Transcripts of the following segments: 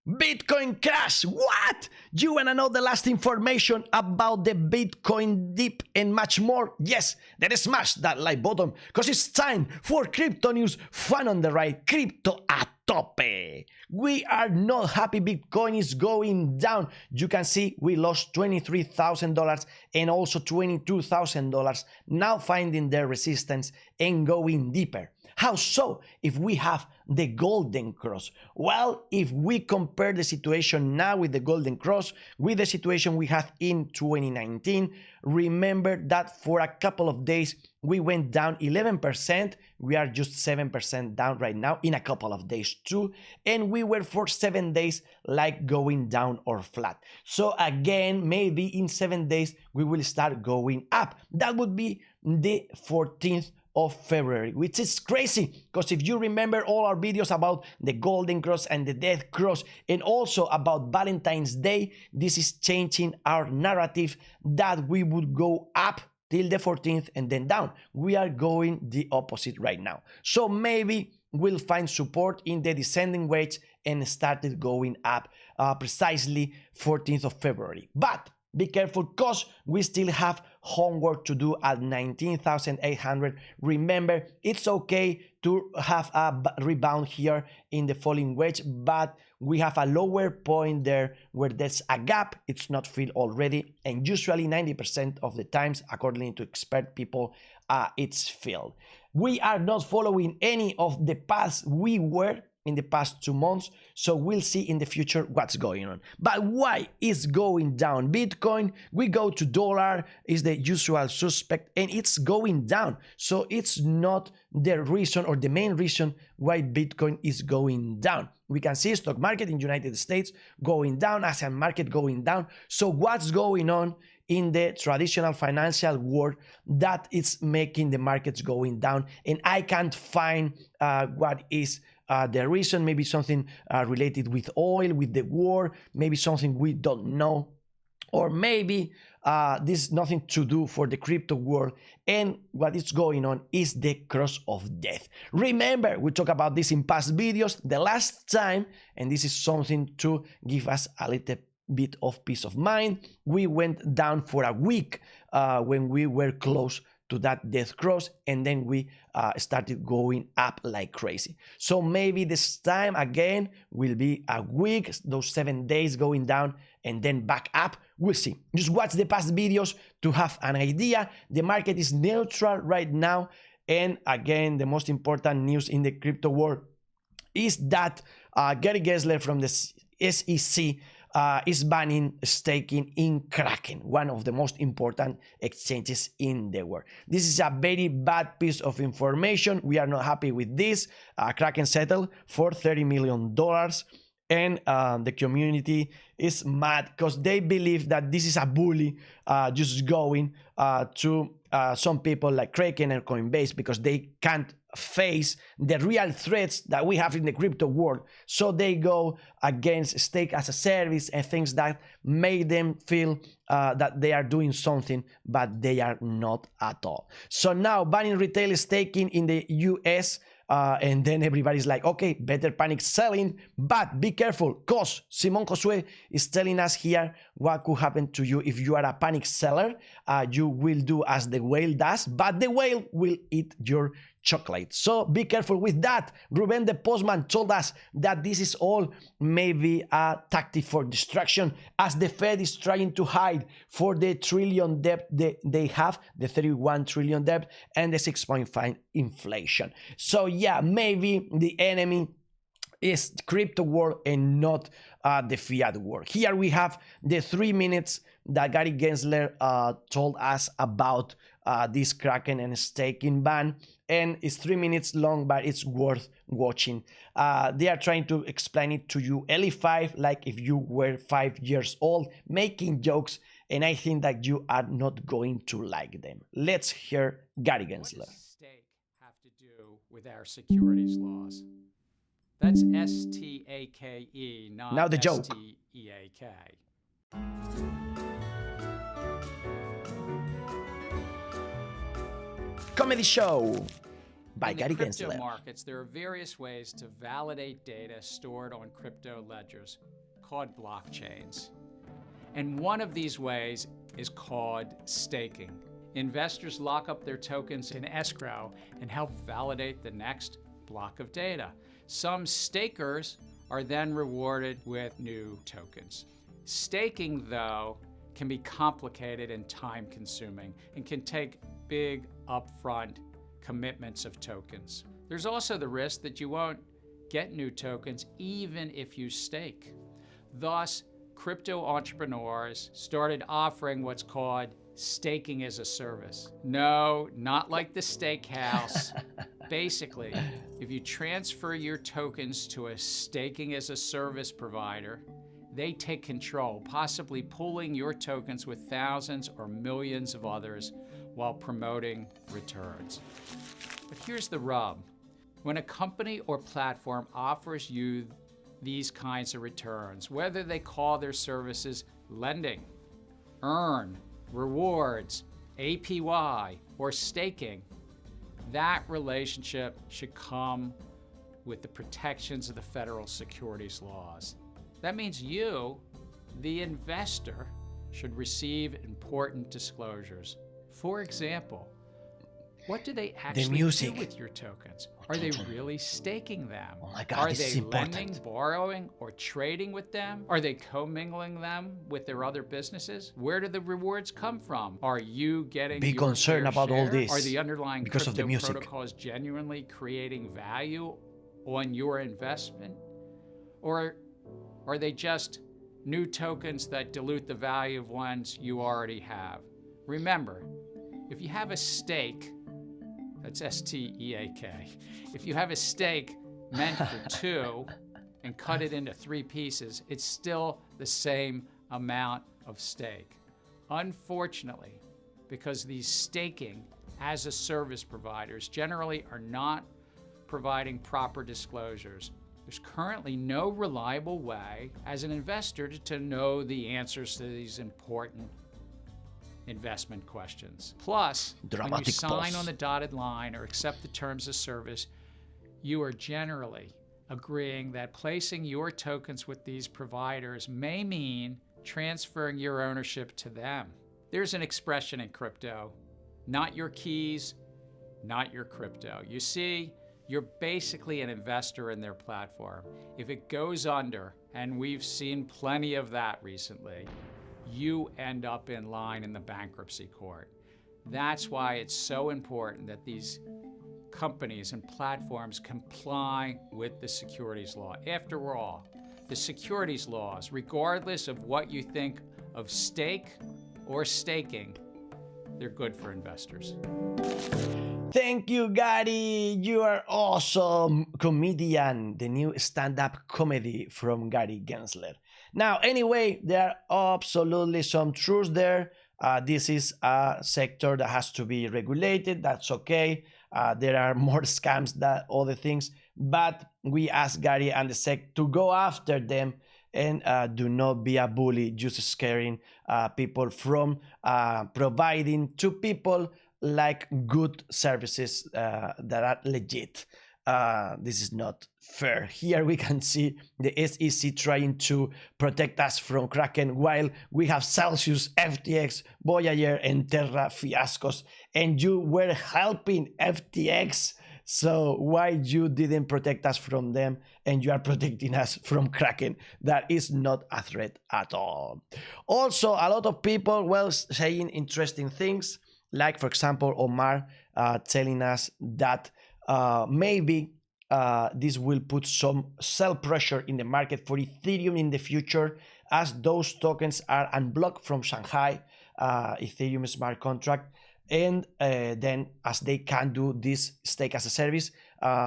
Bitcoin crash! What? You wanna know the last information about the Bitcoin dip and much more? Yes, then smash that like button, cause it's time for crypto news, fun on the right, crypto a tope. We are not happy Bitcoin is going down. You can see we lost $23,000 and also $22,000, now finding their resistance and going deeper. How so? If we have the golden cross. Well, if we compare the situation now with the golden cross with the situation we had in 2019, remember that for a couple of days we went down 11%. We are just 7% down right now in a couple of days too, and we were for 7 days like going down or flat. So again, maybe in 7 days we will start going up. That would be the 14th of February, which is crazy, because if you remember all our videos about the golden cross and the death cross, and also about Valentine's Day, this is changing our narrative that we would go up till the 14th and then down. We are going the opposite right now. So maybe we'll find support in the descending wedge and started going up precisely 14th of February. But be careful, because we still have homework to do at 19,800. Remember, it's okay to have a rebound here in the falling wedge, but we have a lower point there where there's a gap. It's not filled already, and usually 90% of the times, according to expert people, it's filled. We are not following any of the paths we were in the past 2 months, so we'll see in the future what's going on. But why is going down? Bitcoin, we go to dollar, is the usual suspect, and it's going down. So it's not the reason or the main reason why Bitcoin is going down. We can see stock market in United States going down, asset market going down. So what's going on in the traditional financial world that is making the markets going down? And I can't find what is the reason. Maybe something related with oil, with the war, maybe something we don't know, or maybe this is nothing to do for the crypto world, and what is going on is the cross of death. Remember, we talked about this in past videos the last time, and this is something to give us a little bit of peace of mind. We went down for a week when we were close to that death cross, and then we started going up like crazy. So maybe this time again will be a week, those 7 days going down and then back up. We'll see. Just watch the past videos to have an idea. The market is neutral right now, and again, the most important news in the crypto world is that Gary Gesnler from the SEC is banning staking in Kraken, one of the most important exchanges in the world. This is a very bad piece of information. We are not happy with this. Kraken settled for $30 million, and the community is mad because they believe that this is a bully just going to some people like Kraken and Coinbase, because they can't face the real threats that we have in the crypto world. So they go against stake as a service and things that make them feel that they are doing something, but they are not at all. So now banning retail staking in the US, and then everybody's like, okay, better panic selling, but be careful, because Simon Josue is telling us here what could happen to you if you are a panic seller. You will do as the whale does, but the whale will eat your chocolate. So be careful with that. Ruben the Postman told us that this is all maybe a tactic for distraction, as the Fed is trying to hide for the trillion debt they have, the 31 trillion debt and the 6.5 inflation. So yeah, maybe the enemy is the crypto world and not the fiat world. Here we have the 3 minutes that Gary Gesnler told us about this Kraken and staking ban, and it's 3 minutes long, but it's worth watching. They are trying to explain it to you LE5 like if you were 5 years old, making jokes, and I think that you are not going to like them. Let's hear Gary Gesnler. What does stake have to do with our securities laws? That's S-T-A-K-E, not Now the joke. S-T-E-A-K. Comedy show. by In Gary the crypto Gesnler. markets, there are various ways to validate data stored on crypto ledgers called blockchains. And one of these ways is called staking. Investors lock up their tokens in escrow and help validate the next block of data. Some stakers are then rewarded with new tokens. Staking, though, can be complicated and time-consuming and can take big upfront commitments of tokens. There's also the risk that you won't get new tokens even if you stake. Thus, crypto entrepreneurs started offering what's called staking as a service. No, not like the steakhouse. Basically, if you transfer your tokens to a staking as a service provider, they take control, possibly pooling your tokens with thousands or millions of others while promoting returns. But here's the rub. When a company or platform offers you these kinds of returns, whether they call their services lending, earn, rewards, APY, or staking, that relationship should come with the protections of the federal securities laws. That means you, the investor, should receive important disclosures. For example, what do they actually do with your tokens? Are they really staking them? Oh my God, Are this they is important. lending, borrowing, or trading with them? Are they commingling them with their other businesses? Where do the rewards come from? Are you getting Be your concerned fair about all share? this Are the underlying because of the crypto music. protocols genuinely creating value on your investment? Or are they just new tokens that dilute the value of ones you already have? Remember, if you have a stake, that's S-T-E-A-K. If you have a stake meant for two and cut it into 3 pieces, it's still the same amount of stake. Unfortunately, because these staking as a service providers generally are not providing proper disclosures, there's currently no reliable way as an investor to know the answers to these important investment questions. Plus, when you sign on the dotted line or accept the terms of service, you are generally agreeing that placing your tokens with these providers may mean transferring your ownership to them. There's an expression in crypto, not your keys, not your crypto. You see, you're basically an investor in their platform. If it goes under, and we've seen plenty of that recently, you end up in line in the bankruptcy court. That's why it's so important that these companies and platforms comply with the securities law. After all, the securities laws, regardless of what you think of stake or staking, they're good for investors. Thank you, Gary. You are awesome. Comedian, the new stand-up comedy from Gary Gesnler. Now, anyway, there are absolutely some truths there. This is a sector that has to be regulated. That's okay. There are more scams than other things, but we ask Gary and the SEC to go after them and do not be a bully, just scaring people from providing to people like good services that are legit. This is not fair. Here we can see the SEC trying to protect us from Kraken while we have Celsius, FTX, Voyager, and Terra fiascos, and you were helping FTX. So why you didn't protect us from them and you are protecting us from Kraken? That is not a threat at all. Also, a lot of people were saying interesting things, like for example, Omar telling us that maybe this will put some sell pressure in the market for Ethereum in the future, as those tokens are unblocked from Shanghai Ethereum smart contract. And then as they can do this stake as a service,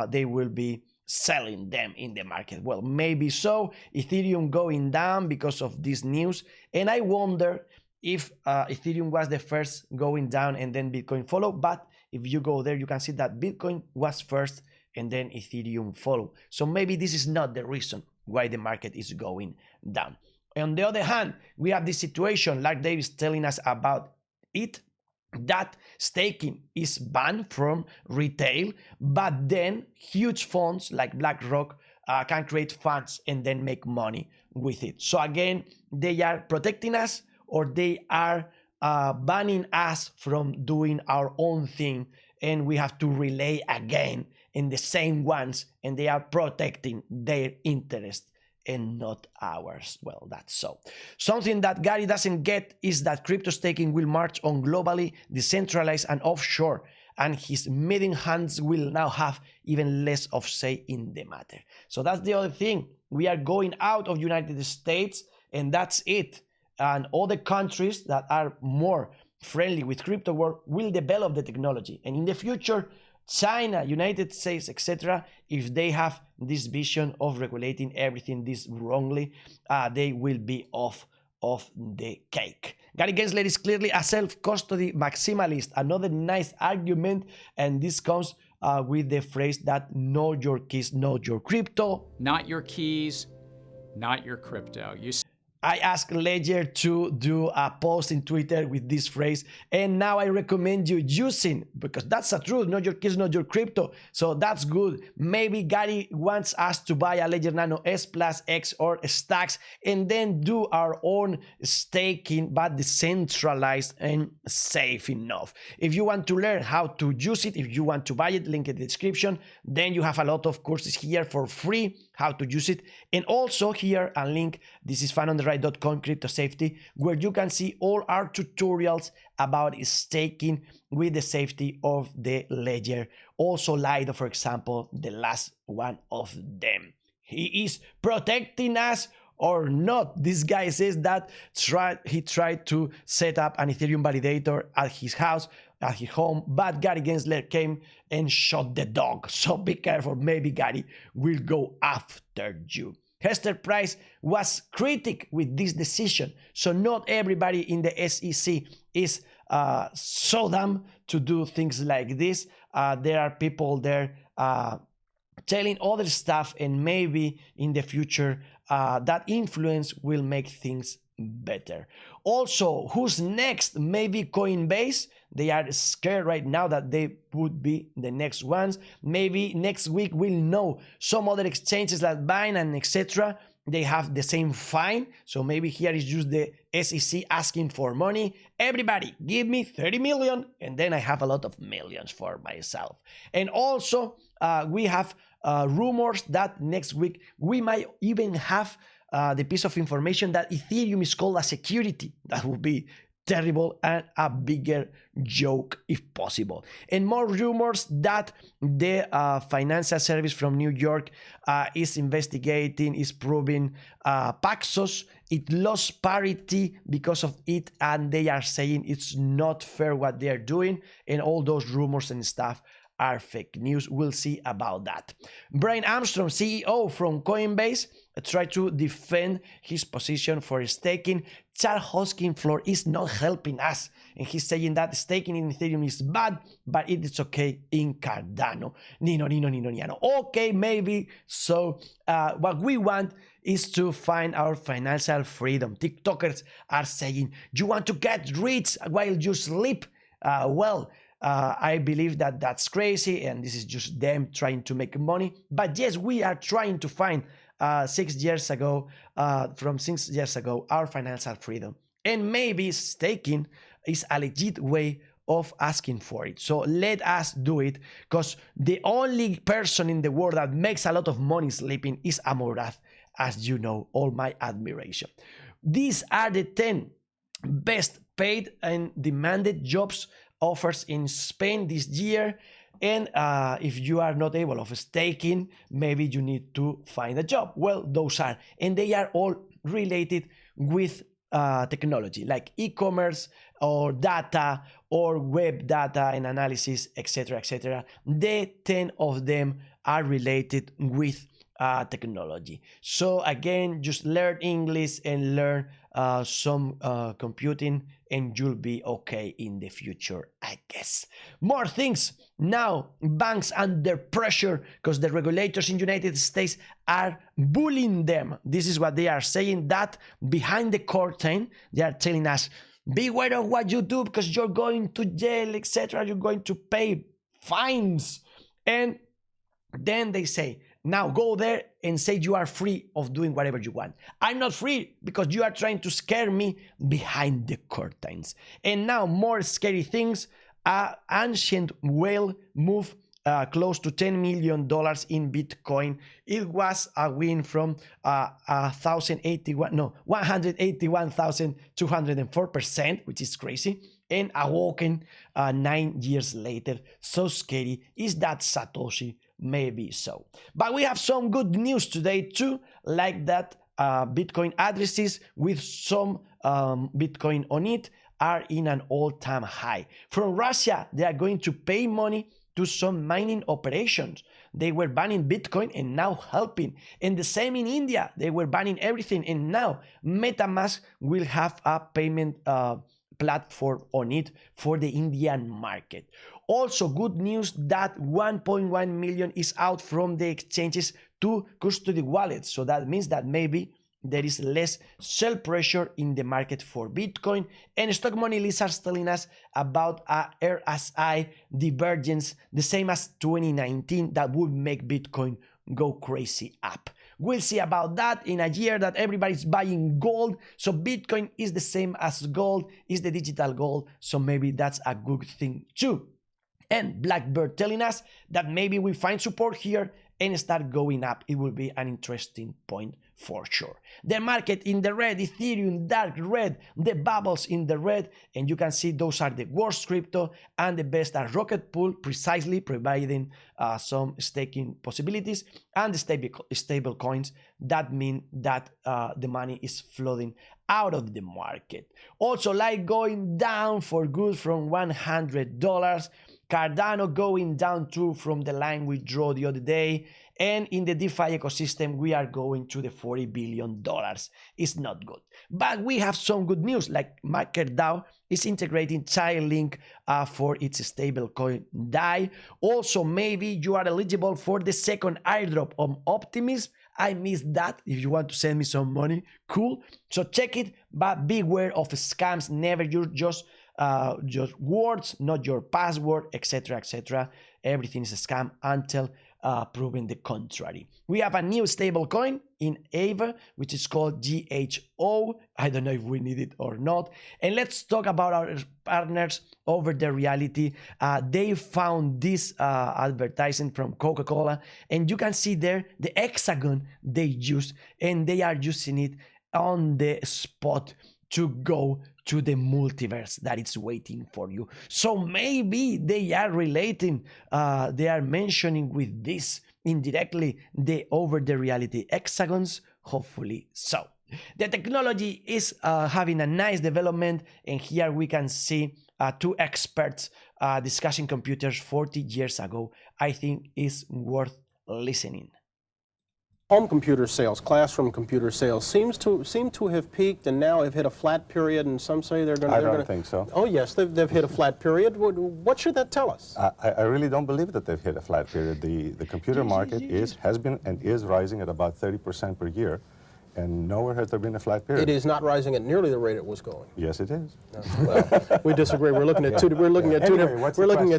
they will be selling them in the market. Well, maybe so. Ethereum going down because of this news. And I wonder if Ethereum was the first going down and then Bitcoin followed. But if you go there, you can see that Bitcoin was first and then Ethereum followed. So maybe this is not the reason why the market is going down. On the other hand, we have this situation like Dave is telling us about it. that staking is banned from retail, but then huge funds like BlackRock can create funds and then make money with it. So again, they are protecting us, or they are banning us from doing our own thing, and we have to relay again in the same ones, and they are protecting their interest and not ours. Well, that's so. Something that Gary doesn't get is that crypto staking will march on globally, decentralized and offshore, and his meeting hands will now have even less of say in the matter. So that's the other thing. We are going out of United States, and that's it. And other countries that are more friendly with crypto world will develop the technology. And in the future, China, United States, etc., if they have this vision of regulating everything this wrongly, they will be off of the cake. Gary Gesnler is clearly a self-custody maximalist. Another nice argument, and this comes with the phrase that know your keys, know your crypto. Not your keys, not your crypto. I asked Ledger to do a post in Twitter with this phrase, and now I recommend you using, because that's the truth, not your keys, not your crypto. So that's good. Maybe Gary wants us to buy a Ledger Nano S Plus X or Stacks and then do our own staking, but decentralized and safe enough. If you want to learn how to use it, if you want to buy it, link in the description. Then you have a lot of courses here for free, how to use it. And also here a link, this is FunOnTheRide.com, Crypto Safety, where you can see all our tutorials about staking with the safety of the ledger. Also Lido, for example, the last one of them. He is protecting us or not. This guy says that he tried to set up an Ethereum validator at his house, at his home, but Gary Gesnler came and shot the dog. So be careful, maybe Gary will go after you. Hester Price was critic with this decision, so not everybody in the SEC is so dumb to do things like this. There are people there telling other stuff, and maybe in the future that influence will make things better. Also, who's next? Maybe Coinbase. They are scared right now that they would be the next ones. Maybe next week we'll know. Some other exchanges like Binance, etc., they have the same fine. So maybe here is just the SEC asking for money. Everybody, give me 30 million, and then I have a lot of millions for myself. And also, we have rumors that next week we might even have the piece of information that Ethereum is called a security. That would be terrible and a bigger joke if possible. And more rumors that the financial service from New York is investigating, is proving Paxos. It lost parity because of it, and they are saying it's not fair what they are doing, and all those rumors and stuff are fake news. We'll see about that. Brian Armstrong, CEO from Coinbase, tried to defend his position for staking. Charles Hosking Floor is not helping us, and he's saying that staking in Ethereum is bad, but it is okay in Cardano. Nino. Okay, maybe. So what we want is to find our financial freedom. TikTokers are saying, you want to get rich while you sleep? I believe that that's crazy, and this is just them trying to make money. But yes, we are trying to find 6 years ago, our financial freedom. And maybe staking is a legit way of asking for it. So let us do it, because the only person in the world that makes a lot of money sleeping is Amorath, as you know, all my admiration. These are the 10 best paid and demanded jobs offers in Spain this year. And if you are not able of staking, maybe you need to find a job. Well, those are, and they are all related with technology, like e-commerce or data or web data and analysis, etc., etc. The 10 of them are related with technology. So again, just learn English and learn some computing, and you'll be okay in the future, I guess. More things. Now, banks under pressure because the regulators in the United States are bullying them. This is what they are saying, that behind the curtain, they are telling us, beware of what you do because you're going to jail, etc. You're going to pay fines. And then they say, now go there and say you are free of doing whatever you want. I'm not free because you are trying to scare me behind the curtains. And now more scary things. Ancient whale moved close to $10 million in Bitcoin. It was a win from 181,204%, which is crazy, and awoken 9 years later. So scary. Is that Satoshi? Maybe so. But we have some good news today too, like that Bitcoin addresses with some Bitcoin on it are in an all-time high. From Russia, they are going to pay money to some mining operations. They were banning Bitcoin and now helping. And the same in India. They were banning everything and now MetaMask will have a payment platform on it for the Indian market. Also good news that 1.1 million is out from the exchanges to custody wallets. So that means that maybe there is less sell pressure in the market for Bitcoin. And Stock Money Lizard's telling us about a RSI divergence, the same as 2019, that would make Bitcoin go crazy up. We'll see about that in a year that everybody's buying gold. So Bitcoin is the same as gold, is the digital gold. So maybe that's a good thing too. And Blackbird telling us that maybe we find support here and start going up. It will be an interesting point for sure. The market in the red, Ethereum dark red, the bubbles in the red, and you can see those are the worst crypto and the best are Rocket Pool, precisely providing some staking possibilities, and the stable coins that mean that the money is flooding out of the market. Also, like going down for good from $100. Cardano going down too from the line we drew the other day. And in the DeFi ecosystem, we are going to the $40 billion. It's not good. But we have some good news, like MakerDAO is integrating Chainlink for its stablecoin DAI. Also, maybe you are eligible for the second airdrop on Optimism. I missed that. If you want to send me some money, cool. So check it, but beware of scams. Never use just words, not your password, etc., etc. Everything is a scam until proven the contrary. We have a new stablecoin in Ava, which is called GHO. I don't know if we need it or not. And let's talk about our partners over the reality. They found this advertising from Coca-Cola, and you can see there the hexagon they use, and they are using it on the spot to go to the multiverse that is waiting for you. So maybe they are relating, they are mentioning with this indirectly the over the reality hexagons, hopefully so. The technology is having a nice development, and here we can see two experts discussing computers 40 years ago. I think is worth listening. Home computer sales, classroom computer sales seem to have peaked and now have hit a flat period, and some say they're going to... I don't think so. Oh yes, they've hit a flat period. What should that tell us? I really don't believe that they've hit a flat period. The computer market has been and is rising at about 30% per year, and nowhere has there been a flat period. It is not rising at nearly the rate it was going. Yes, it is. No. Well, we disagree. We're looking at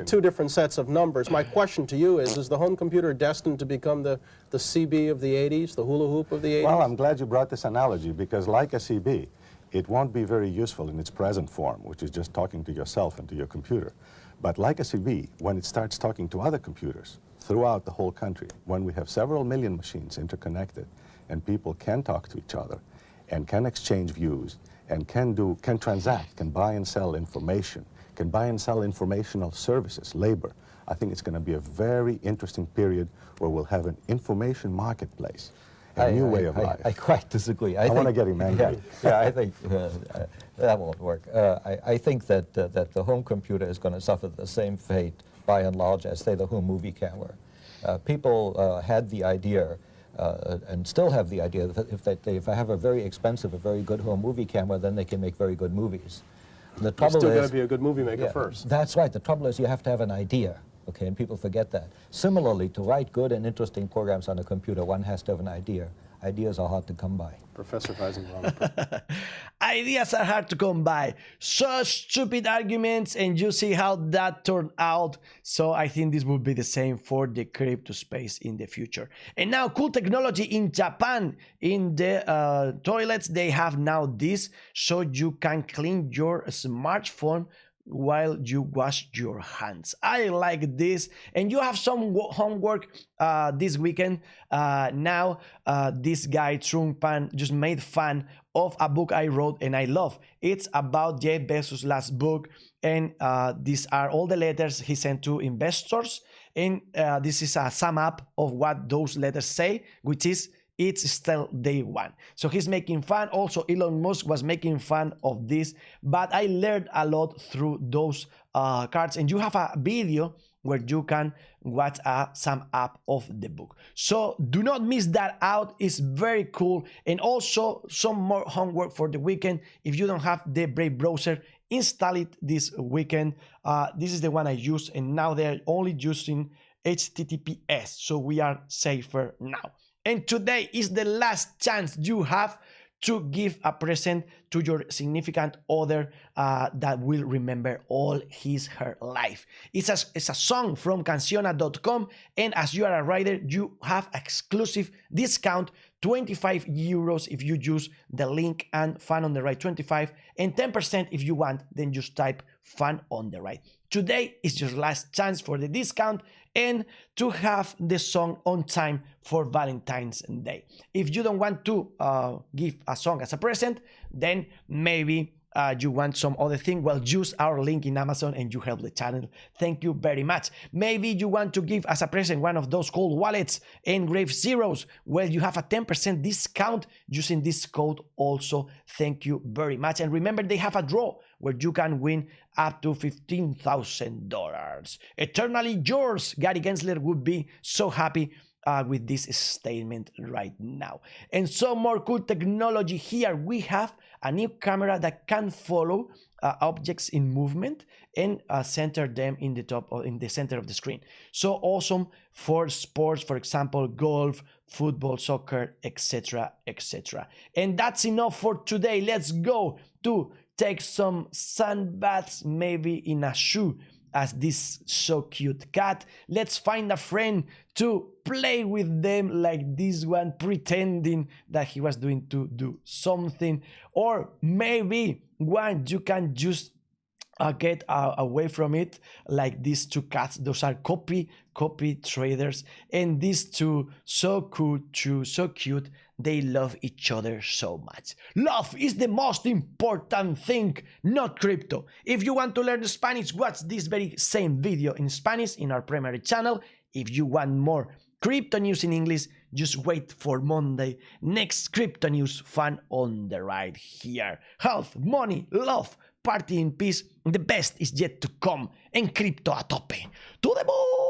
two different sets of numbers. My question to you is the home computer destined to become the CB of the 80s, the hula hoop of the 80s? Well, I'm glad you brought this analogy, because like a CB, it won't be very useful in its present form, which is just talking to yourself and to your computer. But like a CB, when it starts talking to other computers throughout the whole country, when we have several million machines interconnected, and people can talk to each other and can exchange views and can transact, can buy and sell information, can buy and sell informational services, labor. I think it's going to be a very interesting period where we'll have an information marketplace, a new way of life. I quite disagree. I want to get him angry. Yeah, I think that won't work. I think that the home computer is going to suffer the same fate, by and large, as, say, the home movie camera. People had the idea, and still have the idea that if I have a very expensive, a very good home movie camera, then they can make very good movies. The trouble You're still got to be a good movie maker first. That's right. The trouble is you have to have an idea, okay, and people forget that. Similarly, to write good and interesting programs on a computer, one has to have an idea. ideas are hard to come by. Professor Weisenbaum. Ideas are hard to come by. Such stupid arguments, and you see how that turned out. So I think this will be the same for the crypto space in the future. And now, cool technology in Japan. In the toilets, they have now this, so you can clean your smartphone while you wash your hands. I like this. And you have some homework this weekend. Now this guy Trumpan just made fun of a book I wrote and I love. It's about Jeff Bezos' last book, and these are all the letters he sent to investors, and this is a sum up of what those letters say, which is it's still day one. So he's making fun. Also, Elon Musk was making fun of this, but I learned a lot through those cards. And you have a video where you can watch a sum up of the book. So do not miss that out. It's very cool. And also some more homework for the weekend. If you don't have the Brave browser, install it this weekend. This is the one I use, and now they're only using HTTPS. So we are safer now. And today is the last chance you have to give a present to your significant other that will remember all her life. It's a song from Canciona.com, and as you are a writer, you have exclusive discount, 25 euros if you use the link and fun on the right 25, and 10% if you want, then just type fun on the right. Today is your last chance for the discount and to have the song on time for Valentine's Day. If you don't want to give a song as a present, then maybe you want some other thing, well, use our link in Amazon and you help the channel. Thank you very much. Maybe you want to give as a present one of those cold wallets, Engrave Zeros. Well, you have a 10% discount using this code also. Thank you very much. And remember, they have a draw where you can win up to $15,000. Eternally yours. Gary Gesnler would be so happy with this statement right now. And some more cool technology here. We have a new camera that can follow objects in movement and center them in the top or in the center of the screen. So awesome for sports, for example, golf, football, soccer, etc., etc. And that's enough for today. Let's go to take some sun baths, maybe in a shoe, as this so cute cat. Let's find a friend to play with them like this one, pretending that he was doing to do something. Or maybe one you can just get away from it, like these two cats. Those are copy traders, and these two so cool, so cute. They love each other so much. Love is the most important thing, not crypto. If you want to learn Spanish, watch this very same video in Spanish in our primary channel. If you want more crypto news in English, just wait for Monday. Next crypto news, fun on the right here. Health, money, love, party in peace. The best is yet to come. En crypto a tope. To the moon!